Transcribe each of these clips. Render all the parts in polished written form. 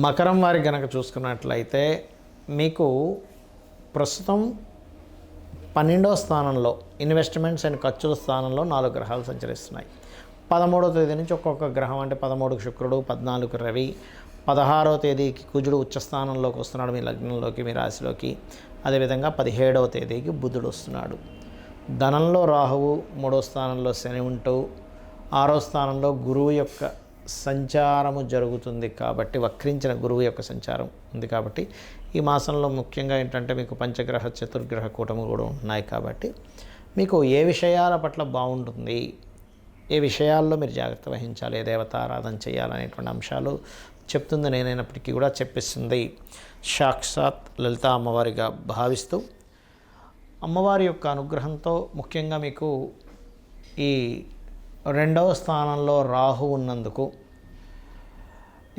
మకరం వారి గనక చూసుకున్నట్లయితే మీకు ప్రస్తుతం 12వ స్థానంలో ఇన్వెస్ట్మెంట్స్ అండ్ ఖర్చుల స్థానంలో 4 గ్రహాలు సంచరిస్తున్నాయి. 13వ తేదీ నుంచి ఒక్కొక్క గ్రహం, అంటే 13కు శుక్రుడు, 14కు రవి, 16వ తేదీకి కుజుడు ఉచ్చ స్థానంలోకి వస్తున్నాడు మీ లగ్నంలోకి, మీ రాశిలోకి. అదేవిధంగా 17వ తేదీకి బుధుడు వస్తున్నాడు. ధనంలో రాహువు, 3వ స్థానంలో శని ఉంటూ 6వ స్థానంలో గురువు యొక్క సంచారము జరుగుతుంది. కాబట్టి వక్రించిన గురువు యొక్క సంచారం ఉంది. కాబట్టి ఈ మాసంలో ముఖ్యంగా ఏంటంటే మీకు పంచగ్రహ చతుర్గ్రహ కూటములు కూడా ఉన్నాయి. కాబట్టి మీకు ఏ విషయాల పట్ల బాగుంటుంది, ఏ విషయాల్లో మీరు జాగ్రత్త వహించాలి, ఏ దేవతారాధన చేయాలనేటువంటి అంశాలు చెప్తుంది. నేనైనప్పటికీ కూడా చెప్పిస్తుంది సాక్షాత్ లలిత అమ్మవారిగా భావిస్తూ, అమ్మవారి యొక్క అనుగ్రహంతో ముఖ్యంగా మీకు ఈ 2వ స్థానంలో రాహు ఉన్నందుకు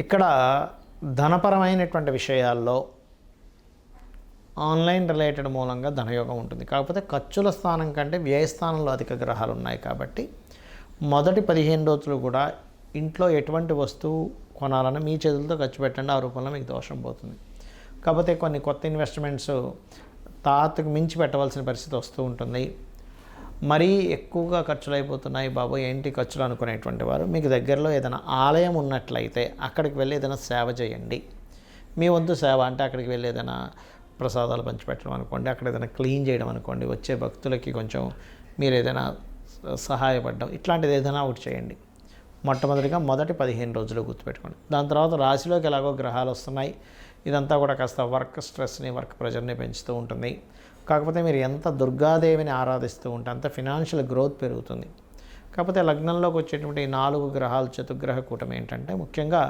ఇక్కడ ధనపరమైనటువంటి విషయాల్లో ఆన్లైన్ రిలేటెడ్ మూలంగా ధనయోగం ఉంటుంది. కాకపోతే ఖర్చుల స్థానం కంటే వ్యయస్థానంలో అధిక గ్రహాలు ఉన్నాయి. కాబట్టి మొదటి 15 రోజులు కూడా ఇంట్లో ఎటువంటి వస్తువు కొనాలని మీ చేతులతో ఖర్చు పెట్టండి. ఆ రూపంలో మీకు దోషం పోతుంది. కాకపోతే కొన్ని కొత్త ఇన్వెస్ట్మెంట్స్ తాతకు మించి పెట్టవలసిన పరిస్థితి వస్తూ ఉంటుంది. మరీ ఎక్కువగా ఖర్చులు అయిపోతున్నాయి బాబు, ఏంటి ఖర్చులు అనుకునేటువంటి వారు మీకు దగ్గరలో ఏదైనా ఆలయం ఉన్నట్లయితే అక్కడికి వెళ్ళి ఏదైనా సేవ చేయండి. మీ వంతు సేవ అంటే అక్కడికి వెళ్ళి ఏదైనా ప్రసాదాలు పంచిపెట్టడం అనుకోండి, అక్కడ ఏదైనా క్లీన్ చేయడం అనుకోండి, వచ్చే భక్తులకి కొంచెం మీరు ఏదైనా సహాయపడడం, ఇట్లాంటిది ఏదైనా ఒకటి చేయండి. మొట్టమొదటిగా మొదటి 15 రోజులు గుర్తుపెట్టుకోండి. దాని తర్వాత రాశిలోకి ఎలాగో గ్రహాలు వస్తున్నాయి. ఇదంతా కూడా కాస్త వర్క్ స్ట్రెస్ని, వర్క్ ప్రెషర్ని పెంచుతూ ఉంటుంది. కాకపోతే మీరు ఎంత దుర్గాదేవిని ఆరాధిస్తూ ఉంటే అంత ఫినాన్షియల్ గ్రోత్ పెరుగుతుంది. కాకపోతే లగ్నంలోకి వచ్చేటువంటి 4 గ్రహాలు చతుర్గ్రహ కూటమి ఏంటంటే ముఖ్యంగా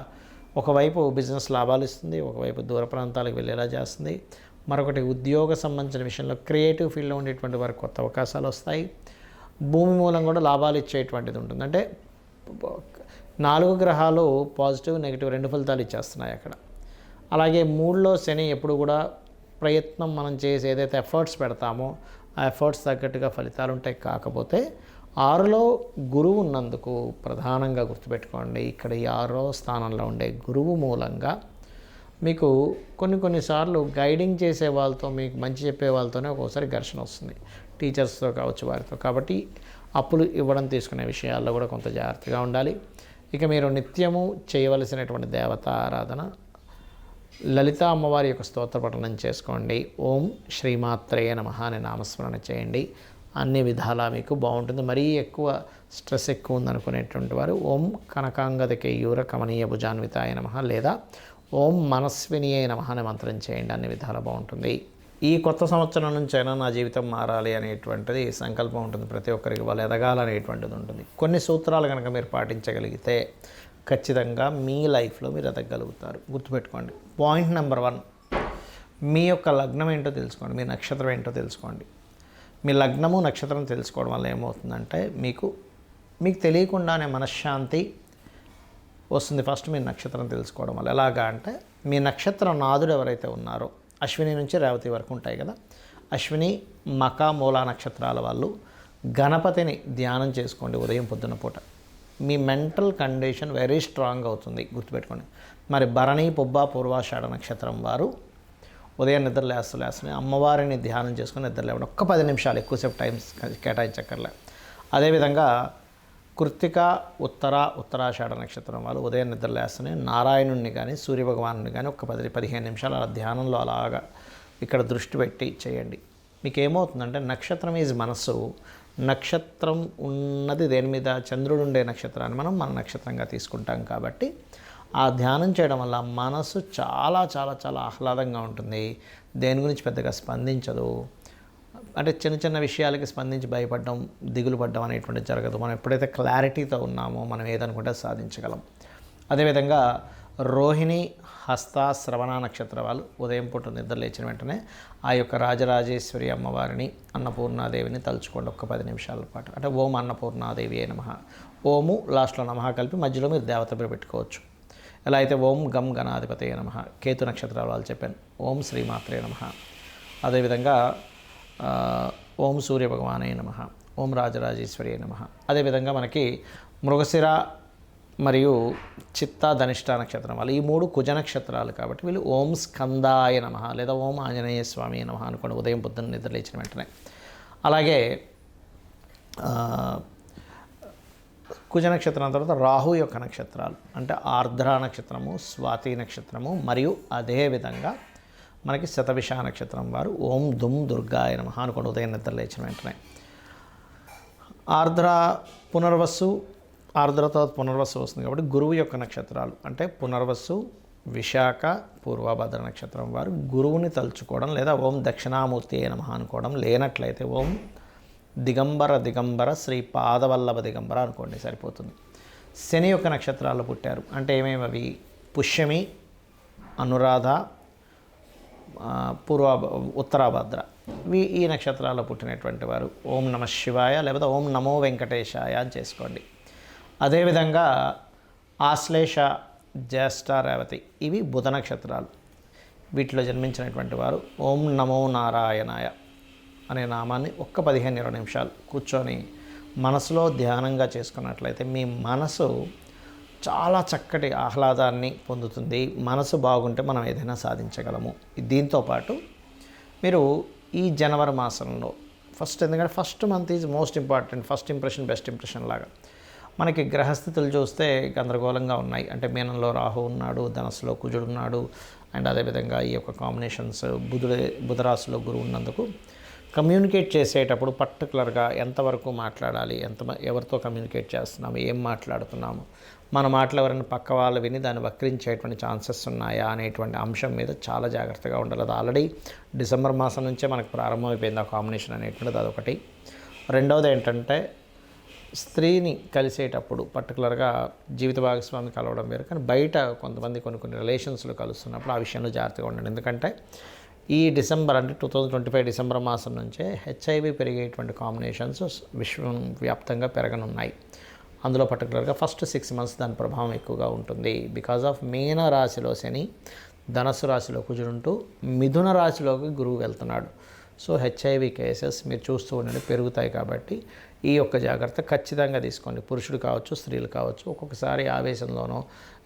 ఒకవైపు బిజినెస్ లాభాలు ఇస్తుంది, ఒకవైపు దూర ప్రాంతాలకు వెళ్ళేలా చేస్తుంది, మరొకటి ఉద్యోగ సంబంధించిన విషయంలో క్రియేటివ్ ఫీల్డ్లో ఉండేటువంటి వారికి కొత్త అవకాశాలు వస్తాయి. భూమి మూలం కూడా లాభాలు ఇచ్చేటువంటిది ఉంటుంది. అంటే 4 గ్రహాలు పాజిటివ్ నెగిటివ్ 2 ఫలితాలు ఇచ్చేస్తున్నాయి అక్కడ. అలాగే 3లో శని ఎప్పుడు కూడా ప్రయత్నం మనం చేసి ఏదైతే ఎఫర్ట్స్ పెడతామో ఆ ఎఫర్ట్స్ తగ్గట్టుగా ఫలితాలు ఉంటాయి. కాకపోతే 6లో గురువు ఉన్నందుకు ప్రధానంగా గుర్తుపెట్టుకోండి, ఇక్కడ ఈ 6వ స్థానంలో ఉండే గురువు మూలంగా మీకు కొన్నిసార్లు గైడింగ్ చేసే వాళ్ళతో, మీకు మంచి చెప్పే వాళ్ళతోనే ఒక్కోసారి ఘర్షణ వస్తుంది, టీచర్స్తో కావచ్చు, వారితో. కాబట్టి అప్పులు ఇవ్వడం తీసుకునే విషయాల్లో కూడా కొంత జాగ్రత్తగా ఉండాలి. ఇక మీరు నిత్యము చేయవలసినటువంటి దేవతా ఆరాధన లలిత అమ్మవారి యొక్క స్తోత్ర పఠనం చేసుకోండి. ఓం శ్రీమాత్రేయ నమః అని నామస్మరణ చేయండి. అన్ని విధాలా మీకు బాగుంటుంది. మరీ ఎక్కువ స్ట్రెస్ ఎక్కువ ఉందనుకునేటువంటి వారు ఓం కనకాంగదకేయూర కమనీయ భుజాన్వితాయ నమః లేదా ఓం మనస్వినియే నమః అనే మంత్రం చేయండి. అన్ని విధాలా బాగుంటుంది. ఈ కొత్త సంవత్సరం నుంచైనా నా జీవితం మారాలి అనేటువంటిది సంకల్పం ఉంటుంది. ప్రతి ఒక్కరికి వాళ్ళు ఎదగాలనేటువంటిది ఉంటుంది. కొన్ని సూత్రాలు కనుక మీరు పాటించగలిగితే ఖచ్చితంగా మీ లైఫ్లో మీరు ఎదగలుగుతారు. గుర్తుపెట్టుకోండి. పాయింట్ నెంబర్ 1, మీ యొక్క లగ్నం ఏంటో తెలుసుకోండి, మీ నక్షత్రం ఏంటో తెలుసుకోండి. మీ లగ్నము నక్షత్రం తెలుసుకోవడం వల్ల ఏమవుతుందంటే మీకు తెలియకుండానే మనశ్శాంతి వస్తుంది. ఫస్ట్ మీ నక్షత్రం తెలుసుకోవడం వల్ల ఎలాగా అంటే, మీ నక్షత్ర నాదుడు ఎవరైతే ఉన్నారో అశ్విని నుంచి రేవతి వరకు ఉంటాయి కదా, అశ్విని మక మూల నక్షత్రాల వాళ్ళు గణపతిని ధ్యానం చేసుకోండి ఉదయం పొద్దున్న పూట. మీ మెంటల్ కండిషన్ వెరీ స్ట్రాంగ్ అవుతుంది. గుర్తుపెట్టుకోండి. మరి భరణి పుబ్బ పూర్వాషాఢ నక్షత్రం వారు ఉదయం నిద్ర లేస్తూనే అమ్మవారిని ధ్యానం చేసుకుని నిద్ర లేవడం. ఒక్క 10 నిమిషాలు, ఎక్కువసేపు టైం కేటాయించక్కర్లే. అదేవిధంగా కృత్తిక ఉత్తరాషాఢ నక్షత్రం వాళ్ళు ఉదయం నిద్ర లేస్తూనే నారాయణుడిని కానీ సూర్యభగవానుని కానీ ఒక 10-15 నిమిషాలు అలా ధ్యానంలో అలాగా ఇక్కడ దృష్టి పెట్టి చేయండి. మీకు ఏమవుతుందంటే నక్షత్రం ఈజ్ మనస్సు. నక్షత్రం ఉన్నది దేని మీద? చంద్రుడు ఉండే నక్షత్రాన్ని మనం మన నక్షత్రంగా తీసుకుంటాం. కాబట్టి ఆ ధ్యానం చేయడం వల్ల మనసు చాలా చాలా చాలా ఆహ్లాదంగా ఉంటుంది. దేని గురించి పెద్దగా స్పందించదు. అంటే చిన్న విషయాలకి స్పందించి భయపడడం, దిగులు పడడం అనేటువంటిది జరగదు. మనం ఎప్పుడైతే క్లారిటీతో ఉన్నామో మనం ఏదనుకుంటే సాధించగలం. అదేవిధంగా రోహిణి హస్త శ్రవణ నక్షత్ర వాళ్ళు ఉదయం పూట నిద్ర లేచిన వెంటనే ఆ యొక్క రాజరాజేశ్వరి అమ్మవారిని అన్నపూర్ణాదేవిని తలుచుకోండి ఒక్క 10 నిమిషాల పాటు. అంటే ఓం అన్నపూర్ణాదేవి ఏ నమః, ఓము లాస్ట్లో నమః కలిపి మధ్యలో మీరు దేవత పేరు పెట్టుకోవచ్చు. ఎలా అయితే ఓం గం గణాధిపతయ నమః, కేతు నక్షత్రాల వాళ్ళు చెప్పాను, ఓం శ్రీమాత్రే నమః. అదేవిధంగా ఓం సూర్యభగవానే నమః, ఓం రాజరాజేశ్వరి నమః. అదేవిధంగా మనకి మృగశిర మరియు చిత్తా ధనిష్ట నక్షత్రం వాళ్ళు, ఈ 3 కుజ నక్షత్రాలు కాబట్టి వీళ్ళు ఓం స్కందాయ నమః లేదా ఓం ఆంజనేయ స్వామి నమః అనుకోండి ఉదయం పొద్దున్న నిద్రలేచిన వెంటనే. అలాగే కుజ నక్షత్రం తర్వాత రాహు యొక్క నక్షత్రాలు అంటే ఆర్ద్ర నక్షత్రము, స్వాతి నక్షత్రము మరియు అదేవిధంగా మనకి శతభిష నక్షత్రం వారు ఓం దుమ్ దుర్గాయ నమః అనుకోండి ఉదయం నిద్ర లేచిన వెంటనే. ఆర్ద్ర పునర్వసు, ఆర్ద్ర తర్వాత పునర్వసు వస్తుంది కాబట్టి గురువు యొక్క నక్షత్రాలు అంటే పునర్వసు, విశాఖ, పూర్వభద్ర నక్షత్రం వారు గురువుని తలుచుకోవడం లేదా ఓం దక్షిణామూర్తి నమః అనుకోవడం, లేనట్లయితే ఓం దిగంబర దిగంబర శ్రీ పాదవల్లభ దిగంబర అనుకోండి సరిపోతుంది. శని యొక్క నక్షత్రాల్లో పుట్టారు అంటే ఏమేమి అవి? పుష్యమి, అనురాధ, ఉత్తరాభద్ర. ఈ నక్షత్రాల్లో పుట్టినటువంటి వారు ఓం నమ శివాయ లేకపోతే ఓం నమో వెంకటేశాయ అని చేసుకోండి. అదేవిధంగా ఆశ్లేష, జ్యేష్ఠ, రేవతి ఇవి బుధ నక్షత్రాలు. వీటిలో జన్మించినటువంటి వారు ఓం నమో నారాయణాయ అనే నామాన్ని 15-20 నిమిషాలు కూర్చొని మనసులో ధ్యానంగా చేసుకున్నట్లయితే మీ మనసు చాలా చక్కటి ఆహ్లాదాన్ని పొందుతుంది. మనసు బాగుంటే మనం ఏదైనా సాధించగలము. దీంతోపాటు మీరు ఈ జనవరి మాసంలో ఎందుకంటే first month is most important, first impression best impression లాగా. మనకి గ్రహస్థితులు చూస్తే గందరగోళంగా ఉన్నాయి. అంటే మీనంలో రాహు ఉన్నాడు, ధనస్సులో కుజుడు ఉన్నాడు, అండ్ అదేవిధంగా ఈ యొక్క కాంబినేషన్స్ బుధరాశిలో గురువు ఉన్నందుకు కమ్యూనికేట్ చేసేటప్పుడు పర్టికులర్గా ఎంతవరకు మాట్లాడాలి, ఎవరితో కమ్యూనికేట్ చేస్తున్నాము, ఏం మాట్లాడుతున్నాము, మన మాటలు ఎవరైనా పక్క వాళ్ళు విని దాన్ని వక్రించేటువంటి ఛాన్సెస్ ఉన్నాయా అనేటువంటి అంశం మీద చాలా జాగ్రత్తగా ఉండాలి. అది ఆల్రెడీ డిసెంబర్ మాసం నుంచే మనకు ప్రారంభమైపోయింది ఆ కాంబినేషన్ అనేటువంటిది, అదొకటి. రెండవది ఏంటంటే స్త్రీని కలిసేటప్పుడు పర్టికులర్గా జీవిత భాగస్వామి కలవడం వేరు, కానీ బయట కొంతమంది కొన్ని రిలేషన్స్లో కలుస్తున్నప్పుడు ఆ విషయంలో జాగ్రత్తగా ఉండండి. ఎందుకంటే ఈ డిసెంబర్ అంటే 2025 డిసెంబర్ మాసం నుంచే హెచ్ఐవి పెరిగేటువంటి కాంబినేషన్స్ విశ్వం వ్యాప్తంగా పెరగనున్నాయి. అందులో పర్టికులర్గా ఫస్ట్ 6 మంత్స్ దాని ప్రభావం ఎక్కువగా ఉంటుంది. బికాజ్ ఆఫ్ మీన రాశిలో శని, ధనస్సు రాశిలో కుజుడుంటూ మిథున రాశిలోకి గురువు వెళ్తున్నాడు. సో హెచ్ఐవి కేసెస్ మీరు చూస్తూ ఉండండి పెరుగుతాయి. కాబట్టి ఈ యొక్క జాగ్రత్త ఖచ్చితంగా తీసుకోండి. పురుషుడు కావచ్చు, స్త్రీలు కావచ్చు, ఒక్కొక్కసారి ఆవేశంలోనో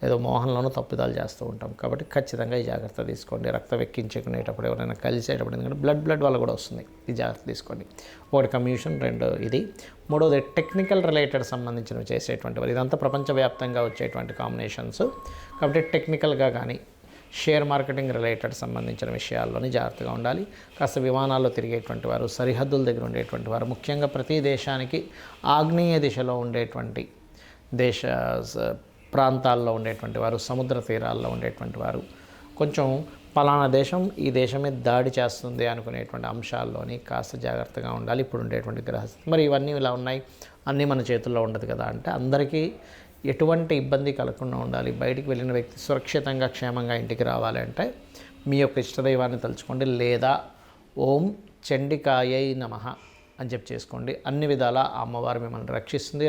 ఏదో మోహంలోనో తప్పిదాలు చేస్తూ ఉంటాం. కాబట్టి ఖచ్చితంగా ఈ జాగ్రత్త తీసుకోండి. రక్తం ఎక్కించుకునేటప్పుడు ఎవరైనా కలిసేటప్పుడు, ఎందుకంటే బ్లడ్ వల్ల కూడా వస్తుంది, ఈ జాగ్రత్త తీసుకోండి. ఒకటి కమ్యూనికేషన్, రెండు ఇది. మూడవది టెక్నికల్ రిలేటెడ్ సంబంధించినవి చేసేటువంటి ఇదంతా ప్రపంచవ్యాప్తంగా వచ్చేటువంటి కాంబినేషన్స్. కాబట్టి టెక్నికల్గా కానీ షేర్ మార్కెటింగ్ రిలేటెడ్ సంబంధించిన విషయాల్లోని జాగ్రత్తగా ఉండాలి. కాస్త విమానాల్లో తిరిగేటువంటి వారు, సరిహద్దుల దగ్గర ఉండేటువంటి వారు, ముఖ్యంగా ప్రతి దేశానికి ఆగ్నేయ దిశలో ఉండేటువంటి ప్రాంతాల్లో ఉండేటువంటి వారు, సముద్ర తీరాల్లో ఉండేటువంటి వారు, కొంచెం పలానా దేశం ఈ దేశం మీద దాడి చేస్తుంది అనుకునేటువంటి అంశాల్లోని కాస్త జాగ్రత్తగా ఉండాలి. ఇప్పుడు ఉండేటువంటి గ్రహస్థితి మరి ఇవన్నీ ఇలా ఉన్నాయి, అన్నీ మన చేతుల్లో ఉండదు కదా అంటే అందరికీ ఎటువంటి ఇబ్బంది కలగకుండా ఉండాలి. బయటికి వెళ్ళిన వ్యక్తి సురక్షితంగా క్షేమంగా ఇంటికి రావాలంటే మీ యొక్క ఇష్టదైవాన్ని తలుచుకోండి, లేదా ఓం చండికాయై నమః అని చెప్పి చేసుకోండి. అన్ని విధాలా ఆ అమ్మవారు మిమ్మల్ని రక్షిస్తుంది.